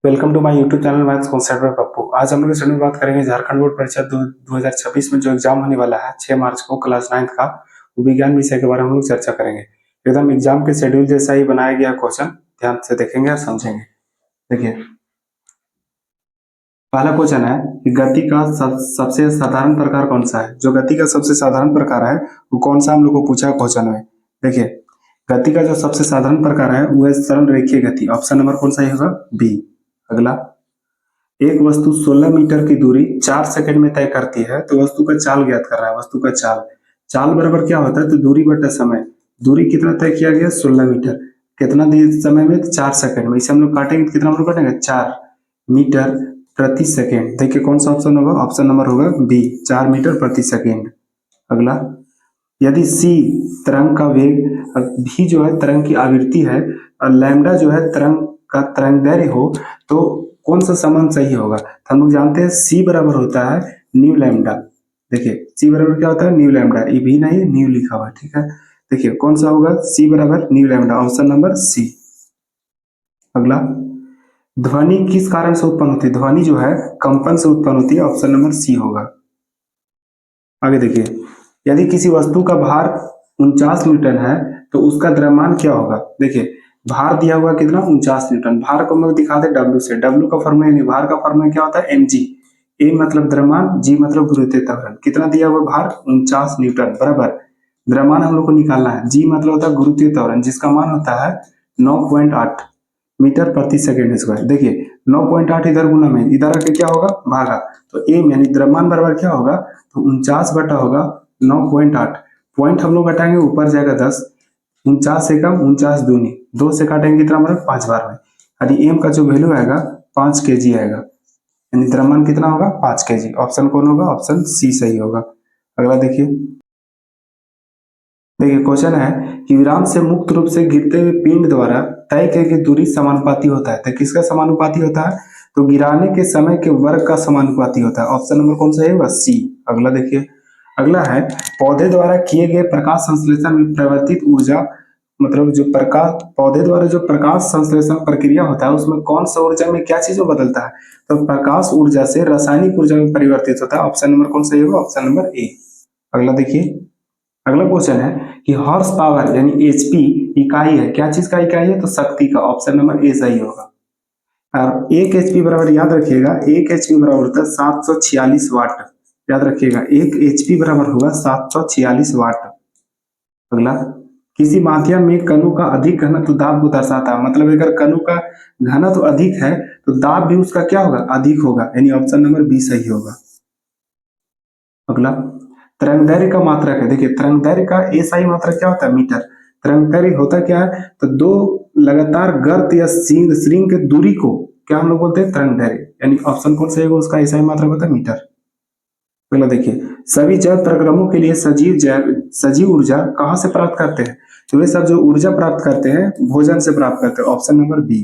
Welcome to my YouTube channel maths concept by Pappu. आज हम लोग इस वीडियो में बात करेंगे झारखंड बोर्ड परीक्षा 2026 में जो एग्जाम होने वाला है 6 मार्च को क्लास 9 का, वो विज्ञान विषय के बारे में हम लोग चर्चा करेंगे। एकदम एग्जाम के शेड्यूल जैसा ही बनाया गया क्वेश्चन, ध्यान से देखेंगे और समझेंगे। देखिए, पहला क्वेश्चन है कि गति का सबसे साधारण प्रकार कौन सा है। जो गति का सबसे साधारण प्रकार है वो कौन सा हम लोग को पूछा है क्वेश्चन में। देखिए, गति का जो सबसे साधारण प्रकार है वो है सरल रेखीय गति। ऑप्शन नंबर कौन सा होगा? बी। अगला, एक वस्तु 16 मीटर की दूरी 4 सेकंड में तय करती है तो वस्तु का चाल ज्ञात कर रहा है। वस्तु का चाल, चाल बराबर क्या होता है? तो दूरी बटा समय। दूरी कितना तय किया गया? 16 मीटर। कितना देर समय में? 4 सेकंड में। इसे हम लोग काटेंगे तो कितना हम लोग काटेंगे? 4 मीटर प्रति सेकंड। देखिए कौन सा ऑप्शन होगा? ऑप्शन नंबर होगा बी, 4 मीटर प्रति सेकंड। अगला, यदि सी तरंग का वेग, भी जो है तरंग की आवृत्ति है, और लैम्डा जो है तरंग का तरंगदैर्घ्य हो, तो कौन सा संबंध सही होगा? तो हम लोग जानते हैं सी बराबर होता है न्यू लैम्डा। देखिए सी बराबर क्या होता है? New lambda. ये भी नहीं, न्यू लिखा हुआ है, ठीक है। देखिए कौन सा होगा? सी बराबर nu lambda, option number C. अगला, ध्वनि किस कारण से उत्पन्न होती है? ध्वनि जो है कंपन से उत्पन्न होती है, ऑप्शन नंबर सी होगा। आगे देखिए, यदि किसी वस्तु का भार 49 न्यूटन है तो उसका द्रव्यमान क्या होगा? देखिए भार दिया हुआ कितना? 49 न्यूटन। भार को हम लोग दिखा दे डब्ल्यू से। डब्ल्यू का फॉर्मूला नहीं, भार का फॉर्मूला क्या होता है? mg। ए मतलब द्रव्यमान, जी मतलब गुरुत्वीय त्वरण। कितना दिया हुआ? भार 49 न्यूटन बराबर द्रव्यमान हम लोग को निकालना है। जी मतलब होता है गुरुत्वीय त्वरण, जिसका मान होता है 9.8 मीटर प्रति सेकेंड स्क्वायर। देखिए 9.8 इधर गुना में, इधर आके क्या होगा? भागा। तो एम यानी द्रव्यमान बराबर क्या होगा? तो 49 बटा होगा 9.8। पॉइंट हम लोग घटाएंगे, ऊपर जाएगा 10। 49 से कम 49 दूनी, 2 से काटेंगे कितना बड़ा? 5 बार में। यानी एम का जो वैल्यू आएगा 5 केजी आएगा। यानी द्रव्यमान कितना होगा? 5 केजी। ऑप्शन कौन होगा? ऑप्शन सी सही होगा। अगला देखिए, क्वेश्चन है कि विराम से मुक्त रूप से गिरते हुए पिंड द्वारा तय की गई दूरी समानुपाती होता है। तो किसका समानुपाती होता है? तो गिराने के समय के वर्ग का समानुपाती होता है। ऑप्शन नंबर कौन सा होगा? सी। अगला देखिए, अगला है पौधे द्वारा किए गए प्रकाश संश्लेषण में परिवर्तित ऊर्जा, मतलब जो प्रकाश, पौधे द्वारा जो प्रकाश संश्लेषण प्रक्रिया होता है उसमें कौन सा ऊर्जा में क्या चीज बदलता है? तो प्रकाश ऊर्जा से रासायनिक ऊर्जा में परिवर्तित होता है। ऑप्शन नंबर कौन सा होगा? Option number A. अगला देखिए, अगला क्वेश्चन है कि हॉर्स पावर यानी एचपी इकाई है, क्या चीज का इकाई है? तो शक्ति का। ऑप्शन नंबर ए सही होगा। और एक एचपी बराबर याद रखिएगा, एक एचपी बराबर होता है 746 वाट। याद रखिएगा, एक एचपी बराबर होगा 746 वाट। अगला, किसी माध्यम में कणों का अधिक घनत्व दाब को दर्शाता है। मतलब अगर कणों का घनत्व अधिक है तो दाब भी उसका क्या होगा? अधिक होगा। यानी ऑप्शन नंबर बी सही होगा। अगला, तरंगदैर्घ्य का मात्रक है। देखिए तरंगदैर्घ्य का एसआई मात्रक क्या होता है? मीटर। तरंगदैर्घ्य होता क्या है? तो दो लगातार गर्त या श्रृंग की दूरी को क्या हम लोग बोलते हैं? तरंगदैर्घ्य। यानी ऑप्शन कौन सा है? उसका एसआई मात्रक होता है मीटर। पहला देखिए, सभी जल प्रक्रमों के लिए सजीव ऊर्जा कहाँ से प्राप्त करते हैं? तो वे सब जो ऊर्जा प्राप्त करते हैं भोजन से प्राप्त करते हैं। Option number B.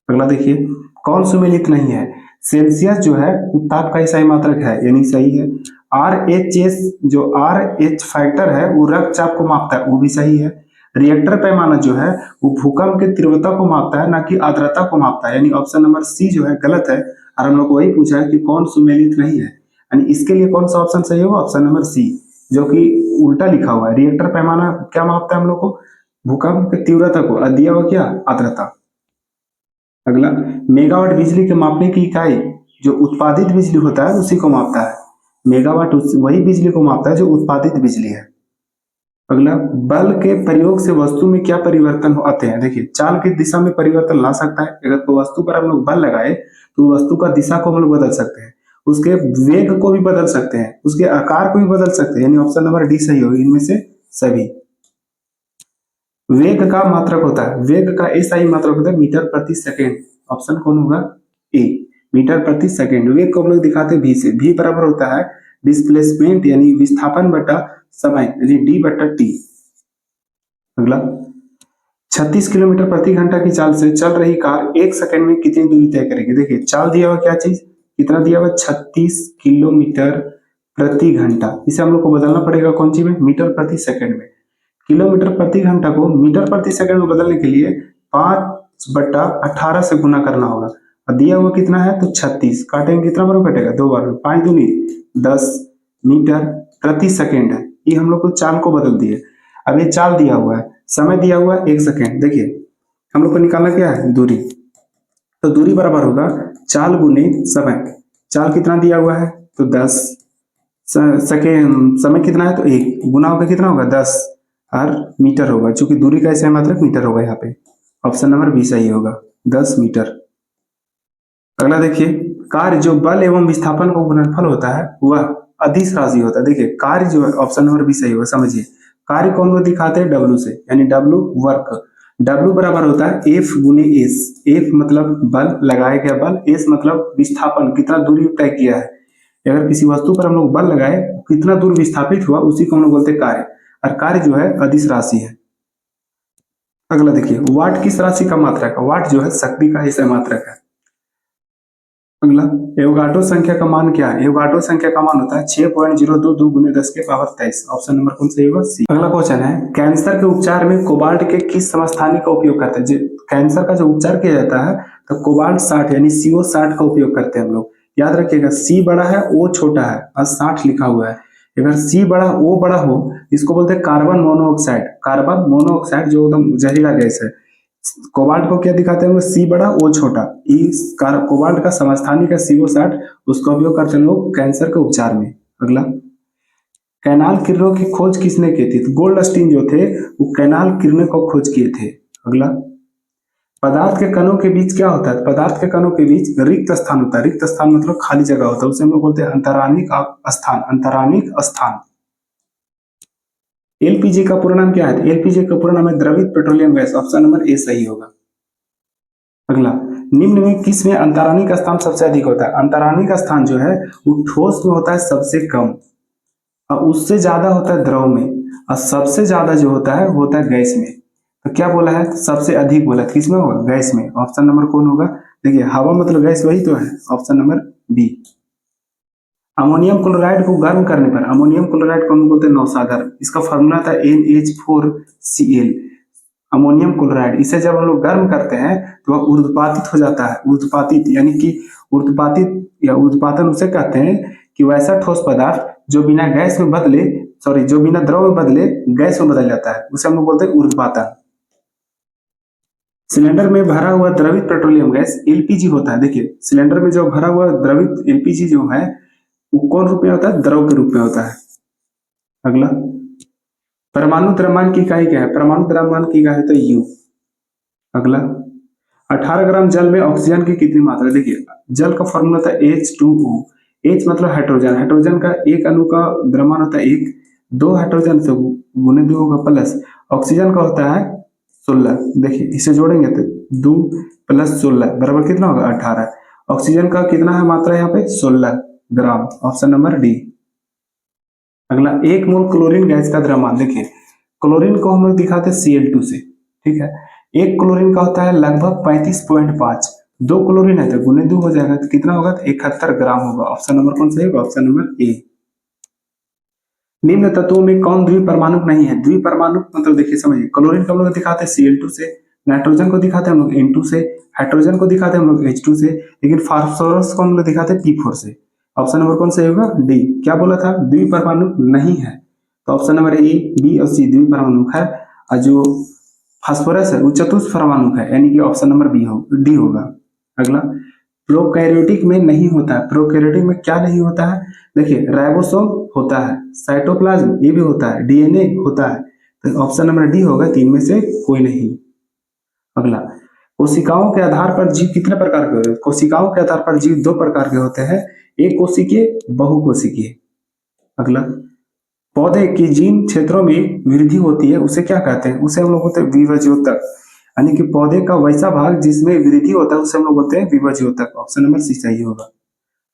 अगला देखिए, कौन सुमेलित नहीं है? सेल्सियस जो है ताप का सही मात्रक है, यानी सही है। आर एच एस जो आर एच फैक्टर है वो रक्तचाप को मापता है, वो भी सही है। रिएक्टर पैमाना जो है वो भूकंप की तीव्रता को मापता है, ना कि आर्द्रता को मापता है। यानी ऑप्शन नंबर सी जो है गलत है। और हम लोग को वही पूछा है कि कौन सुमेलित नहीं है, यानी इसके लिए कौन सा ऑप्शन सही होगा? ऑप्शन नंबर सी, जो कि उल्टा लिखा हुआ है। रिएक्टर पैमाना क्या मापता है हम लोग को? भूकंप की तीव्रता को, और दिया हुआ क्या? आर्द्रता। अगला, मेगावाट बिजली के मापने की इकाई जो उत्पादित बिजली होता है उसी को मापता है। मेगावाट वही बिजली को मापता है जो उत्पादित बिजली है। अगला, बल के प्रयोग से वस्तु में क्या परिवर्तन आते हैं? देखिए चाल की दिशा में परिवर्तन ला सकता है। अगर कोई वस्तु पर हम लोग बल लगाए तो वस्तु का दिशा को हम लोग बदल सकते हैं, उसके वेग को भी बदल सकते हैं, उसके आकार को भी बदल सकते हैं। यानी ऑप्शन नंबर डी सही होगी इनमें से सभी। वेग का मात्रक होता है, वेग का एसआई मात्रक होता है मीटर प्रति सेकेंड। ऑप्शन कौन होगा? ए, मीटर प्रति सेकेंड। वेग को हम लोग दिखाते हैं वी से। वी बराबर होता है डिस्प्लेसमेंट यानी विस्थापन बटा समय, यानी डी बटा टी। अगला, 36 किलोमीटर प्रति घंटा की चाल से चल रही कार एक सेकंड में कितनी दूरी तय करेगी? देखिए चाल दिया हुआ क्या चीज, कितना दिया हुआ? 36 किलोमीटर प्रति घंटा। इसे हम लोग को बदलना पड़ेगा कौन सी में? मीटर प्रति सेकंड में। किलोमीटर प्रति घंटा को मीटर प्रति सेकंड में बदलने के लिए 5/18 से गुना करना होगा। और दिया हुआ कितना है तो 36, काटेंगे कितना बार कटेगा, 2 बार, 5 दूनी 10 मीटर प्रति सेकेंड है। ये हम लोग को चाल को बदल दिए। अब ये चाल दिया हुआ है, समय दिया हुआ है 1 सेकेंड। देखिए हम लोग को निकालना क्या है, दूरी। तो दूरी बराबर होगा चाल गुने समय। चाल कितना दिया हुआ है तो 10, सेकेंड समय कितना है तो 1, गुना होगा कितना होगा 10 और मीटर होगा, क्योंकि दूरी का ऐसे मात्रक मीटर होगा यहाँ पे। ऑप्शन नंबर बी सही होगा, 10 मीटर। अगला देखिए, कार्य जो बल एवं विस्थापन का गुणनफल होता है वह अदिश राशि होता है। देखिए कार्य जो है, ऑप्शन नंबर बी सही होगा। समझिए कार्य कौन को दिखाते हैं, डब्ल्यू से, यानी डब्ल्यू वर्क। डब्ल्यू बराबर होता है एफ गुने एस। एफ मतलब बल, लगाया गया बल, एस मतलब विस्थापन, कितना दूरी तय किया है। अगर किसी वस्तु पर हम लोग बल लगाए, कितना दूर विस्थापित हुआ, उसी को हम लोग बोलते हैं कार्य। और कार्य जो है अदिश राशि है। अगला देखिए, वाट किस राशि का मात्रक है। वाट जो है शक्ति का हिस्सा मात्रक है। अगला, एवोगाड्रो संख्या का मान क्या है। एवोगाड्रो संख्या का मान होता है 6.022 गुने 10 के पावर 23। ऑप्शन नंबर कौन सही होगा, सी। अगला क्वेश्चन है, कैंसर के उपचार में कोबाल्ट के किस समस्थानिक का उपयोग करते हैं। कैंसर का जो उपचार किया जाता है तो कोबाल्ट 60 यानी CO60 का उपयोग करते हैं हम लोग। याद रखिएगा, सी बड़ा है ओ छोटा है और 60 लिखा हुआ है। अगर सी बड़ा ओ बड़ा हो, इसको बोलते हैं कार्बन मोनोऑक्साइड। कार्बन मोनोऑक्साइड जो एकदम जहरीला गैस है। कोबाल्ट को क्या दिखाते हैं, सी बड़ा ओ छोटा। इस कोबाल्ट का समस्थानिक है CO60, उसका उपयोग करते हैं लोग कैंसर के उपचार में। अगला, कैनाल किरणों की खोज किसने की थी। तो गोल्डस्टीन जो थे वो कैनाल किरणों को खोज किए थे। अगला, पदार्थ के कणों के बीच क्या होता है। पदार्थ के कणों के बीच रिक्त स्थान होता है। रिक्त स्थान मतलब खाली जगह होता है, उसे हम लोग बोलते हैं अंतराणिक स्थान। अंतराणिक स्थान। एलपीजी का पूरा नाम क्या है। एलपीजी का पूरा नाम है द्रवित petroleum gas. Option number A सही होगा। अगला, निम्न में किस में अंतराणिक स्थान सबसे अधिक होता है। अंतराणिक स्थान जो है वो ठोस में होता है सबसे कम, और उससे ज्यादा होता है द्रव में, और सबसे ज्यादा जो होता है वो होता है गैस में। तो क्या बोला है, सबसे अधिक बोला है, किसमें होगा, गैस में। ऑप्शन नंबर कौन होगा, देखिए हवा मतलब गैस, वही तो है। Option number B. Ammonium chloride को गर्म करने पर, अमोनियम क्लोराइड को हम बोलते हैं नौसागर। इसका फॉर्मूला था NH4Cl। अमोनियम क्लोराइड, इसे जब हम लोग गर्म करते हैं तो वह ऊर्ध्वपातित हो जाता है। ऊर्ध्वपातित यानी कि ऊर्ध्वपातित या ऊर्ध्वपातन उसे कहते हैं कि वैसा ठोस पदार्थ जो बिना गैस में बदले, सॉरी जो बिना द्रव में बदले गैस में बदल जाता है, उसे हम लोग बोलते हैं ऊर्ध्वपातन। सिलेंडर में भरा हुआ द्रवित पेट्रोलियम गैस एलपीजी होता है। देखिए सिलेंडर में जो भरा हुआ द्रवित एलपीजी जो है वो कौन रूप में होता है, द्रव के रूप में होता है। अगला, परमाणु द्रव्यमान की इकाई क्या है। परमाणु द्रव्यमान की इकाई तो U। अगला, 18 ग्राम जल में ऑक्सीजन की कितनी मात्रा। देखिए जल का फॉर्मूला था H2O। H मतलब हाइड्रोजन। हाइड्रोजन का एक अणु का द्रव्यमान होता है 1, 2 हाइड्रोजन से गुने 2 होगा प्लस ऑक्सीजन का होता है 16। देखिए इसे जोड़ेंगे तो 2 + 16 बराबर कितना होगा 18। ऑक्सीजन का कितना है मात्रा यहाँ पे 16 ग्राम। Option number D. अगला, 1 मोल क्लोरीन गैस का द्रव्यमान। देखिए क्लोरीन को हम लोग दिखाते हैं Cl2 से, ठीक है। एक क्लोरीन का होता है लगभग 35.5। 2 क्लोरीन है तो गुने 2 हो जाएगा, तो कितना होगा, 71 ग्राम होगा। ऑप्शन नंबर कौन सा होगा, ऑप्शन नंबर ए। निम्न तत्वों में कौन द्विपरमाणुक नहीं है। द्विपरमाणुक मतलब देखिए समझिए, क्लोरीन को हम लोग दिखाते हैं Cl2 से, नाइट्रोजन को दिखाते हैं हम लोग N2 से, हाइड्रोजन को दिखाते हैं हम लोग H2 से, लेकिन फास्फोरस को हम लोग दिखाते हैं P4 से। ऑप्शन नंबर कौन सा होगा, डी। क्या बोला था, द्विपरमाणुक नहीं है। तो ऑप्शन नंबर ए, बी और सी द्विपरमाणुक है, और जो फास्फोरस है वो चतुष्परमाणुक है, यानी कि ऑप्शन नंबर बी हो, डी होगा। अगला, प्रोकैरियोटिक में नहीं होता है। प्रोकैरियोटिक में क्या नहीं होता है, देखिए राइबोसोम होता है, साइटोप्लाज्म ये भी होता है, डीएनए होता है, तो ऑप्शन नंबर डी होगा, तीन में से कोई नहीं। अगला, कोशिकाओं के आधार पर जीव कितने प्रकार के होते हैं। कोशिकाओं के आधार पर जीव 2 प्रकार के होते हैं, एक कोशिकीय, बहुकोशिकीय। अगला, पौधे की जिन क्षेत्रों में वृद्धि होती है उसे क्या कहते हैं, उसे हम लोग बोलते हैं विभज्योतक। यानी कि पौधे का वैसा भाग जिसमें वृद्धि होता है उसे हम लोग बोलते हैं विभज्योतक। ऑप्शन नंबर सी सही होगा।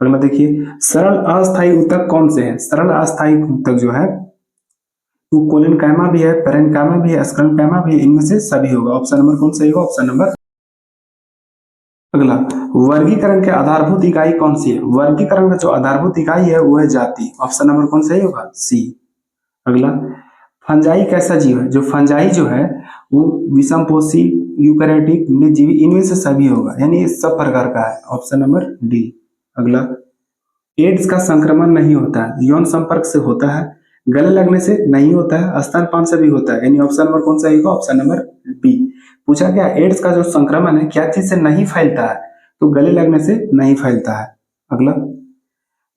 अगला देखिए, सरल अस्थायी ऊतक कौन से हैं। सरल अस्थायी ऊतक जो है वो कोलिनकाइमा भी है, पेरेन्काइमा भी है, स्क्लेरोकाइमा भी है, इनमें से सभी होगा। ऑप्शन नंबर कौन सही होगा, ऑप्शन नंबर। अगला, वर्गीकरण के आधारभूत इकाई कौन सी है। वर्गीकरण का जो आधारभूत इकाई है वो है जाति। ऑप्शन नंबर कौन सही होगा, सी। अगला, फंजाई कैसा जीव है? जो फंजाई जो है वो विषमपोषी, यूकैरियोटिक, निर्जीवी, इनमें से सभी होगा, यानी ये सब प्रकार का है। Option number D. अगला, एड्स का संक्रमण नहीं होता है, यौन संपर्क से होता है, गले लगने से नहीं होता है, स्तनपान से भी होता है, यानी ऑप्शन नंबर कौन सा होगा? Option number B. पूछा गया एड्स का जो संक्रमण है क्या चीज से नहीं फैलता है? तो गले लगने से नहीं फैलता है। अगला,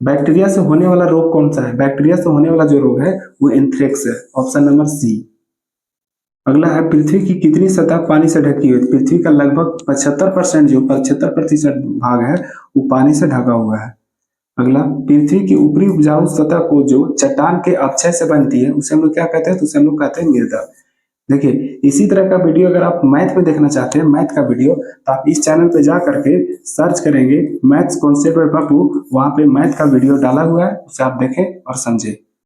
बैक्टीरिया से होने वाला रोग कौन सा है? बैक्टीरिया से होने वाला जो रोग है वो एंथ्रेक्स है। Option number C. अगला है, पृथ्वी की कितनी सतह पानी से ढकी हुई है? पृथ्वी का लगभग 75% जो 75% भाग है वो पानी से ढका हुआ है। अगला, पृथ्वी की ऊपरी उपजाऊ सतह को जो चट्टान के अपक्षय से बनती है उसे हम लोग क्या कहते हैं? तो उसे हम लोग कहते हैं मृदा। देखिए, इसी तरह का वीडियो अगर आप मैथ में देखना चाहते हैं, मैथ का वीडियो, तो आप इस चैनल पे जा करके सर्च करेंगे मैथ्स कॉन्सेप्ट बाय पप्पू, वहां पे मैथ का वीडियो डाला हुआ है, उसे आप देखें और समझें।